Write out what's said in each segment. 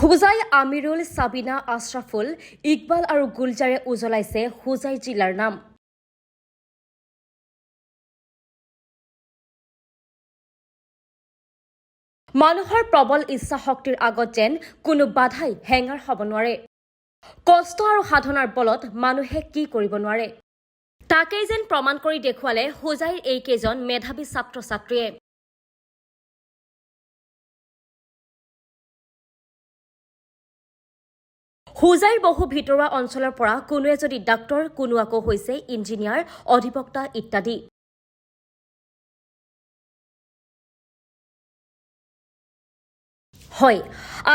হোজাই আমিৰুল, সাবিনা, আশৰাফুল, ইকবাল আৰু গুলজাৰে উজ্বলাইছে হোজাই জিলাৰ নাম। মানুহৰ প্ৰবল ইচ্ছা শক্তিৰ আগত যেন কোনো বাধাই হেঙাৰ হ'ব নোৱাৰে। কষ্ট আৰু সাধনাৰ বলত মানুহে কি কৰিব নোৱাৰে তাকেই যেন প্ৰমাণ কৰি দেখুৱালে হোজাইৰ এইকেইজন মেধাৱী ছাত্ৰ-ছাত্ৰীয়ে। হোজাইৰ বহু ভিতৰুৱা অঞ্চলৰ পৰা কোনোৱে যদি ডাক্তৰ, কোনো আকৌ হৈছে ইঞ্জিনিয়াৰ, অধিবক্তা ইত্যাদি। হয়,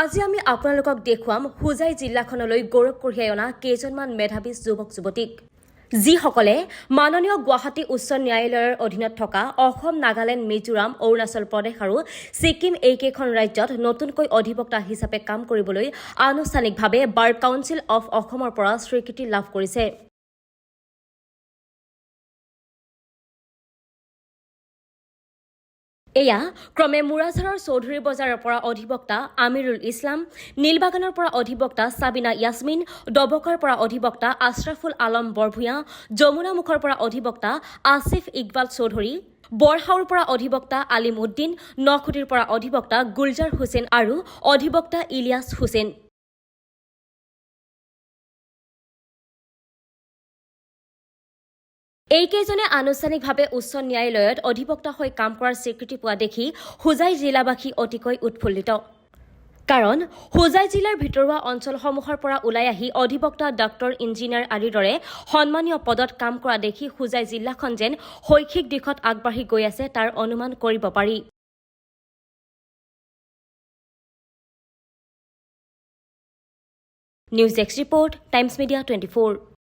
আজি আমি আপোনালোকক দেখুৱাম হোজাই জিলাখনলৈ গৌৰৱ কঢ়িয়াই অনা কেইজনমান মেধাৱী যুৱক-যুৱতীক, যিসকলে মাননীয় গুৱাহাটী উচ্চ ন্যায়ালয়ৰ অধীনত থকা অসম, নাগালেণ্ড, মিজোৰাম, অৰুণাচল প্ৰদেশ আৰু ছিকিম এইকেইখন ৰাজ্যত নতুনকৈ অধিবক্তা হিচাপে কাম কৰিবলৈ আনুষ্ঠানিকভাৱে বাৰ কাউন্সিল অৱ অসমৰ পৰা স্বীকৃতি লাভ কৰিছে। এয়া ক্ৰমে মুৰাঝাৰৰ চৌধুৰী বজাৰৰ পৰা অধিবক্তা আমিৰুল ইছলাম, নীলবাগানৰ পৰা অধিবক্তা সাবিনা ইয়াছমিন, ডবকাৰ পৰা অধিবক্তা আশৰাফুল আলম বৰভূঞা, যমুনামুখৰ পৰা অধিবক্তা আসিফ ইকবাল চৌধুৰী, বৰহাউৰ পৰা অধিবক্তা আলিম উদ্দিন, নখুটিৰ পৰা অধিবক্তা গুলজাৰ হুছেইন আৰু অধিবক্তা ইলিয়াছ হুছেইন। এইকেইজনে আনুষ্ঠানিকভাৱে উচ্চ ন্যায়ালয়ত অধিবক্তা হৈ কাম কৰাৰ স্বীকৃতি পোৱা দেখি হোজাই জিলাবাসী অতিকৈ উৎফুল্লিত। কাৰণ হোজাই জিলাৰ ভিতৰুৱা অঞ্চলসমূহৰ পৰা ওলাই আহি অধিবক্তা, ডাক্তৰ, ইঞ্জিনিয়াৰ আদিৰ দৰে সন্মানীয় পদত কাম কৰা দেখি হোজাই জিলাখন যেন শৈক্ষিক দিশত আগবাঢ়ি গৈ আছে তাৰ অনুমান কৰিব পাৰি। News desk report, times media 24।